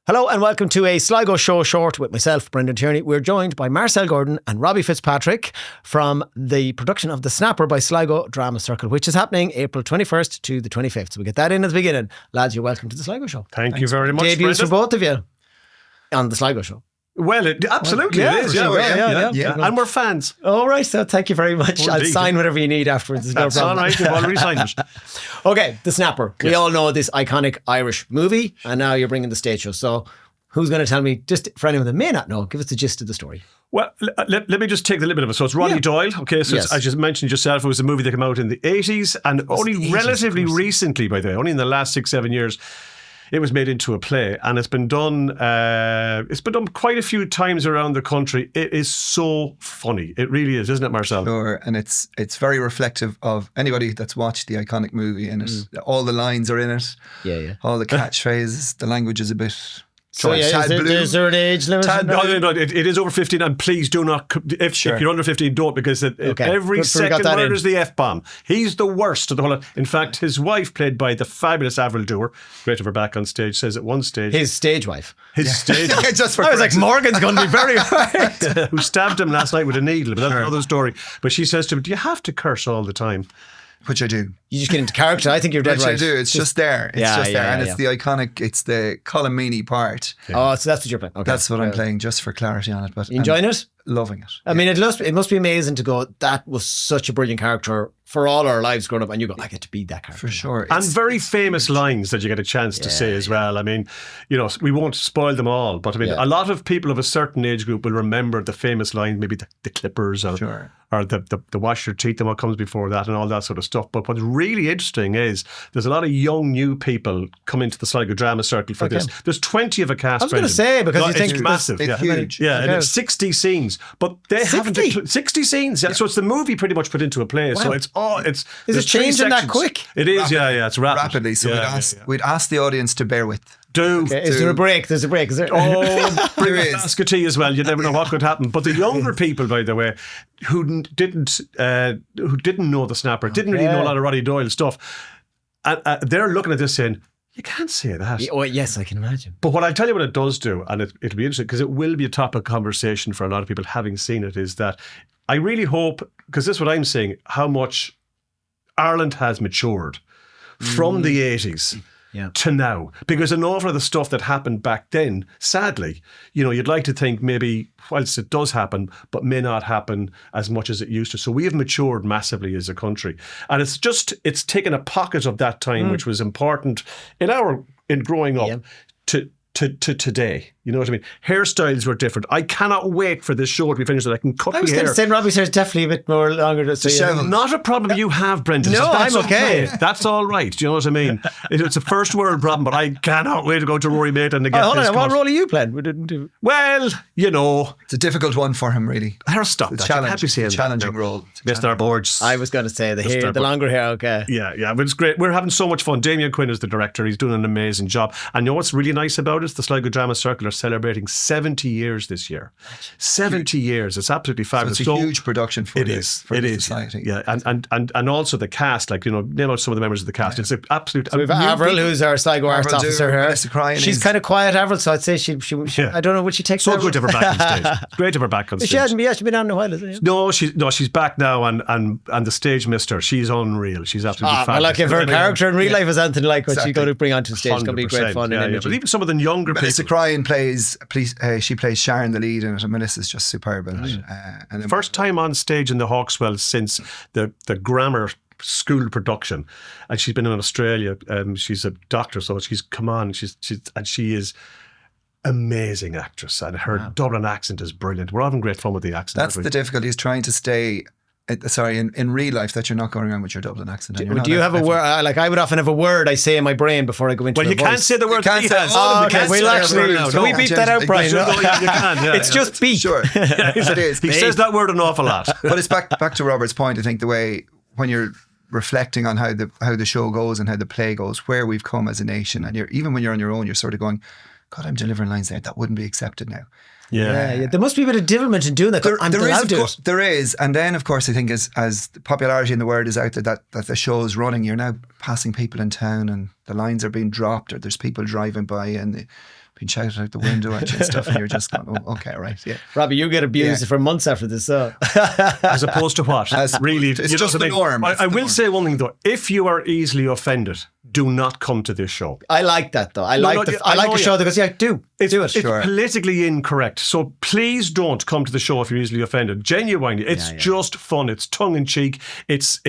Hello and welcome to a Sligo Show Short with myself, Brendan Tierney. We're joined by Marcel Gordon and Robbie Fitzpatrick from the production of The Snapper by Sligo Drama Circle, which is happening April 21st to the 25th. So we get that in at the beginning. Lads, you're welcome to the Sligo Show. Thank you very much, Debuts Brendan. for both of you on the Sligo Show. Well, absolutely it is. Yeah. And we're fans. All right, so thank you very much. I'll sign whatever you need afterwards. There's That's no problem. all right. We've already signed it. Okay, The Snapper. We all know this iconic Irish movie, and now you're bringing the stage show. So who's going to tell me, just for anyone that may not know, give us the gist of the story. Well, let me just take the little bit of it. So it's Roddy Doyle. Okay, so it's, as you mentioned yourself, it was a movie that came out in the 80s and only relatively recently, by the way, only in the last 6-7 years, it was made into a play, and it's been done. It's been done quite a few times around the country. It is so funny. It really is, isn't it, Marcel? Sure, and it's very reflective of anybody that's watched the iconic movie. And all the lines are in it. Yeah. All the catchphrases. The language is a bit. So is there an age limit? No, it is over 15, and please do not, if you're under 15, don't, because every second word is the F-bomb. He's the worst of the whole. In fact, his wife, played by the fabulous Avril Dewar, great of her back on stage, says at one stage... His stage wife. Stage Just for I was like, Morgan's going to be very hard. who stabbed him last night with a needle, but that's another story. But she says to him, do you have to curse all the time? Which I do. You just get into character. I think you're dead Which right. I do. It's just there. It's just there. And it's the iconic, it's the Colin Meaney part. Oh, so that's what you're playing. Okay. That's what I'm playing, just for clarity on it. But You enjoying it? Loving it. I mean, it must be amazing to go, that was such a brilliant character for all our lives growing up, and you go, I get to be that character. For sure. And very famous lines that you get a chance to say as well. I mean, we won't spoil them all, but I mean, a lot of people of a certain age group will remember the famous lines, maybe the clippers or the wash your teeth and what comes before that and all that sort of stuff. But what's really interesting is there's a lot of young new people come into the Sligo Drama Circle for this. There's 20 of a cast. I was going to say, because you think it's massive. It's huge. Yeah, and it's 60 scenes, but they haven't 60 scenes. Yeah. So it's the movie pretty much put into a play. Wow. So it's is it changing that quick? It is. It's rapidly. So we'd ask the audience to bear with. Is there a break? There's a break. Is there? Oh, bring a basket tea as well. You never know what could happen. But the younger people, by the way, who didn't know the Snapper, didn't really know a lot of Roddy Doyle stuff, they're looking at this saying, you can't say that. Oh, yes, I can imagine. But what I tell you what it does do, and it'll be interesting because it will be a topic of conversation for a lot of people having seen it, is that I really hope, because this is what I'm saying, how much Ireland has matured from the 80s to now. Because an awful lot of the stuff that happened back then, sadly, you'd like to think maybe, whilst it does happen, but may not happen as much as it used to. So we have matured massively as a country. And it's taken a pocket of that time, which was important in growing up, to today. You know what I mean? Hairstyles were different. I cannot wait for this show to be finished so I can cut my hair. I was going to say, Robbie's hair is definitely a bit more longer. Not a problem you have, Brendan. No, I'm okay. That's all right. Do you know what I mean? It's a first world problem, but I cannot wait to go to Rory Maitland and get this cut. What role are you playing? We didn't do. Well, it's a difficult one for him, really. Stop that. Challenging role. Missed our boards. I was going to say the longer hair. Okay. Yeah, but it's great. We're having so much fun. Damien Quinn is the director. He's doing an amazing job. And you know what's really nice about it? The Sligo Drama Circle are celebrating 70 years this year. 70 years. It's absolutely fabulous. So it's a huge production for the society. Yeah, and also the cast, name out some of the members of the cast. It's an absolute... So we've Avril, who's our Sligo arts officer here. She's kind of quiet, Avril, so I'd say she I don't know, would she take... So good to have her back on stage. Great to have her back on stage. She hasn't been on in a while, isn't she? No, she's back now, and the stage mister, she's unreal. She's absolutely fabulous. If her character in real life is anything like what she's going to bring onto the stage, it's going to be great fun and energy. But even some of the younger people... Melissa Cryan she plays Sharon, the lead in it, and Melissa's just superb in it. And first time on stage in the Hawkswell since the grammar school production, and she's been in Australia. She's a doctor, so she's come on. She is amazing actress, and her Dublin accent is brilliant. We're having great fun with the accent. That's the difficulty, is trying to stay. In real life, that you're not going around with your Dublin accent. Do you have a word? I would often have a word I say in my brain before I go into. Well, you can't say the word. Okay, we'll actually. Can we beep that out, Brian? You can. It's just beep. Sure, it is. He says that word an awful lot. But it's back to Robert's point. I think the way when you're reflecting on how the show goes and how the play goes, where we've come as a nation, and even when you're on your own, you're sort of going, God, I'm delivering lines there that wouldn't be accepted now. Yeah. There must be a bit of devilment in doing that. There is. And then, of course, I think as the popularity in the word is out there that the show is running, you're now passing people in town and the lines are being dropped, or there's people driving by and being shouted out the window at you and stuff, and you're just going, oh, okay, right, yeah. Robbie, you get abused for months after this, so. As opposed to what? Really, it's just the norm. I will say one thing though: if you are easily offended, do not come to this show. I like that though. I like the show because do it. It's politically incorrect, so please don't come to the show if you're easily offended. Genuinely, it's just fun. It's tongue in cheek. It's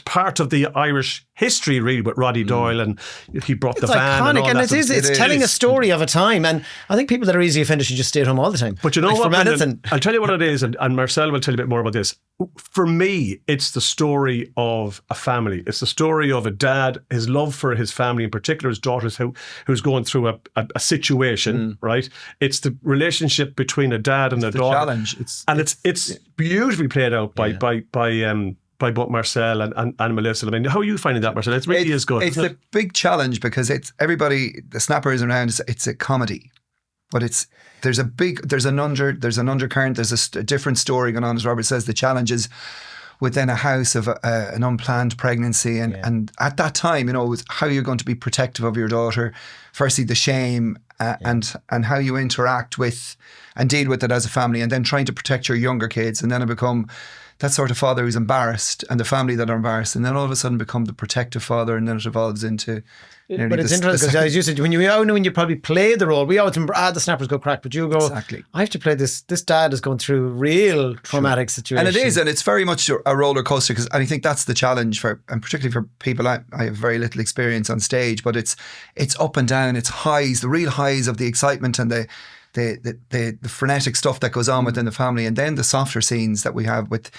part of the Irish history, really, with Roddy Doyle, and he brought the van. Iconic, and all and it's telling a story of a time. And I think people that are easily offended should just stay at home all the time. But you know what, Brendan, I'll tell you what it is, and Marcel will tell you a bit more about this. For me, it's the story of a family. It's the story of a dad, his love for his family, in particular his daughters, who's going through a situation, right? It's the relationship between a dad and a daughter. Challenge. It's beautifully played out by both Marcel and Melissa. I mean, how are you finding that, Marcel? It really is good. It's a big challenge because it's everybody. The snappers around. It's a comedy, but there's an undercurrent. There's a different story going on. As Robert says, the challenge is within a house of an unplanned pregnancy, and at that time, it was how you're going to be protective of your daughter. Firstly, the shame and how you interact with and deal with it as a family, and then trying to protect your younger kids, and then I become that sort of father who's embarrassed, and the family that are embarrassed, and then all of a sudden become the protective father, and then it evolves into. But it's interesting because, as you said, when you probably play the role, we always the snappers go crack, but you go, exactly. I have to play this. This dad is going through real traumatic situation, and it's very much a roller coaster. And I think that's the challenge and particularly for people. I have very little experience on stage, but it's up and down. It's highs, the real highs of the excitement and the frenetic stuff that goes on within the family, and then the softer scenes that we have with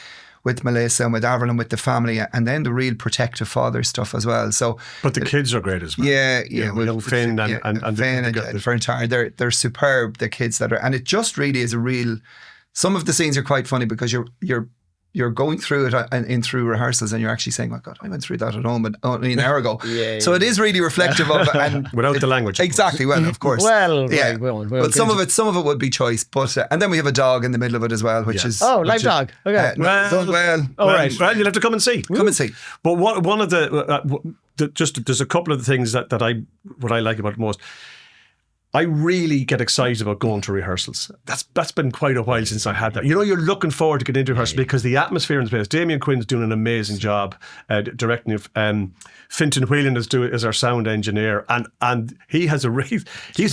Melissa and with Avril and with the family, and then the real protective father stuff as well. So, but the kids are great as well. Yeah. Well, Finn and Finn and Fern, they're superb. The kids that are, and it just really is a real. Some of the scenes are quite funny because you're going through it through rehearsals, and you're actually saying, "Oh God, I went through that at home only an hour ago." So it is really reflective of and without the language, exactly. Well, of course. Well, but some of it would be choice. But and then we have a dog in the middle of it as well, which is live dog. Okay, all right. Well, you'll have to come and see. Come and see. But one of there's a couple of the things that what I like about it most. I really get excited about going to rehearsals. That's been quite a while since I had that. You're looking forward to getting into rehearsal because the atmosphere in the place. Damien Quinn's doing an amazing job directing. Fintan Whelan is our sound engineer, and he's a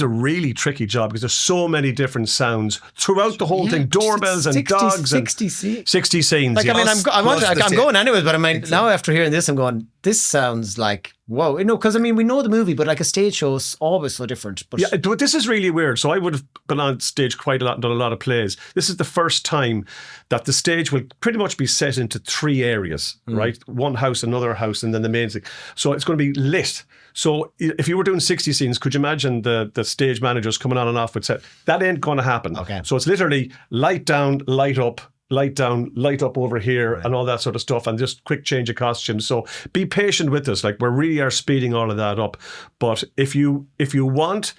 really tricky job because there's so many different sounds throughout the whole thing. Doorbells and dogs 60 scenes. Like, yes. I'm going anyways, but I mean, now after hearing this, I'm going, this sounds like, whoa. Because we know the movie, but like a stage show is always so different. But this is really weird. So I would have been on stage quite a lot and done a lot of plays. This is the first time that the stage will pretty much be set into 3 areas, right? One house, another house, and then the main thing. So it's going to be lit. So if you were doing 60 scenes, could you imagine the stage managers coming on and off with set? That ain't going to happen. Okay. So it's literally light down, light up, light down, light up over here, and all that sort of stuff, and just quick change of costumes. So be patient with us. Like, we really are speeding all of that up. But if you want,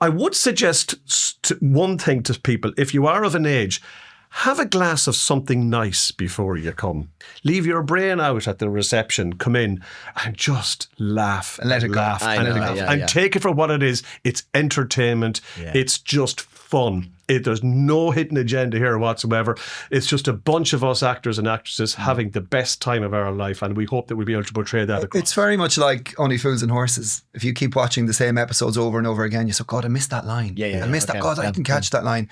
I would suggest one thing to people. If you are of an age, have a glass of something nice before you come. Leave your brain out at the reception. Come in and just laugh and let it go. And take it for what it is. It's entertainment. Yeah. It's just fun. There's no hidden agenda here whatsoever. It's just a bunch of us actors and actresses having the best time of our life, and we hope that we'll be able to portray that across. It's very much like Only Fools and Horses. If you keep watching the same episodes over and over again, you say, God, I missed that line. I missed that. God, I didn't catch that line.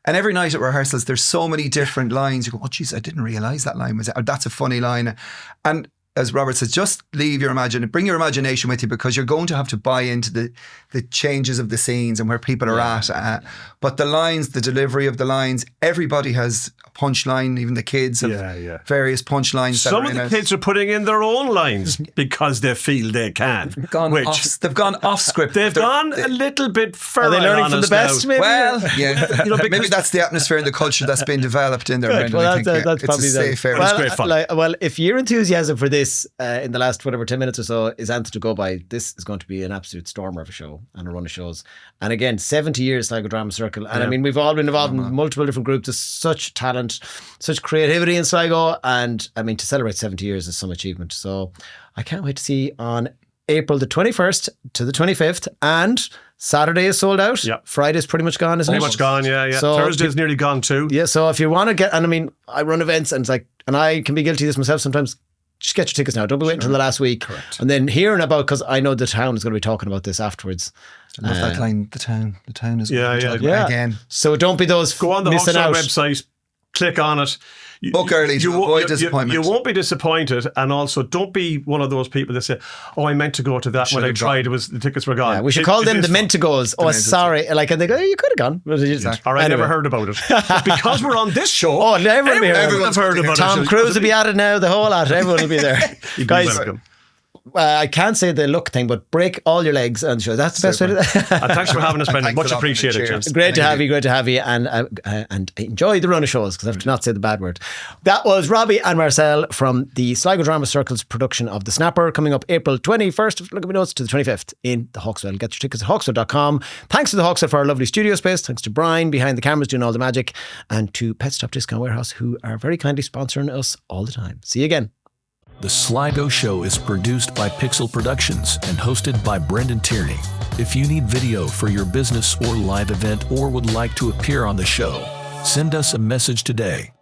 And every night at rehearsals, there's so many different lines. You go, oh, geez, I didn't realise that line was that. Or that's a funny line. And as Robert says, just bring your imagination with you, because you're going to have to buy into the changes of the scenes and where people are at. But the lines, the delivery of the lines, everybody has a punchline, even the kids have various punchlines. Some of the kids are putting in their own lines because they feel they can. They've gone off script. They've gone a little bit further. Are they learning from the best, maybe? Well, yeah. Maybe that's the atmosphere and the culture that's been developed in there, Brendan. Well, I think that's probably it's a safe area. It's great fun. Well, if your enthusiasm for this in the last 10 minutes or so is anything to go by, this is going to be an absolute stormer of a show and a run of shows. And again, 70 years Sligo Drama Circle, and I mean, we've all been involved in multiple different groups. There's such talent, such creativity in Sligo, and I mean, to celebrate 70 years is some achievement. So I can't wait to see on April the 21st to the 25th, and Saturday is sold out. Yeah. Friday's pretty much gone, isn't it? Pretty much gone, yeah. So Thursday's nearly gone too. Yeah, so if you want to get, and I mean, I run events and it's like, and I can be guilty of this myself sometimes, just get your tickets now. Don't be waiting until the last week. Correct. And then hearing about, because I know the town is going to be talking about this afterwards. I love that line, the town is Yeah, going to yeah. talk again. So don't be those Go on the missing Hawkswell out. website, click on it. Book early to avoid disappointment. You won't be disappointed, and also don't be one of those people that say, "Oh, I meant to go to that when I tried. The tickets were gone." Yeah, we should call them the meant to goes. Oh, meant to sorry. Like, and they go, you could have gone. But you didn't. Or I Anyway. never heard about it. But because we're on this show, Oh, everyone will be here. everyone's heard about it. Tom Cruise will be at it now. The whole lot. Everyone will be there. You'd be Guys, welcome. I can't say the look thing, but break all your legs and show. That's the best way to do that. And thanks for having us, Brendan. Thanks a Much lot, appreciated. Brendan. James. Cheers. Great to Thank have you. Great to have you, and enjoy the run of shows, because I have to not say the bad word. That was Robbie and Marcel from the Sligo Drama Circle's production of The Snapper, coming up April 21st. Look at my notes, to the 25th in the Hawkswell. Get your tickets at hawkswell.com. Thanks to the Hawkswell for our lovely studio space. Thanks to Brian behind the cameras doing all the magic, and to Pet Stop Discount Warehouse, who are very kindly sponsoring us all the time. See you again. The Sligo Show is produced by Pixel Productions and hosted by Brendan Tierney. If you need video for your business or live event or would like to appear on the show, send us a message today.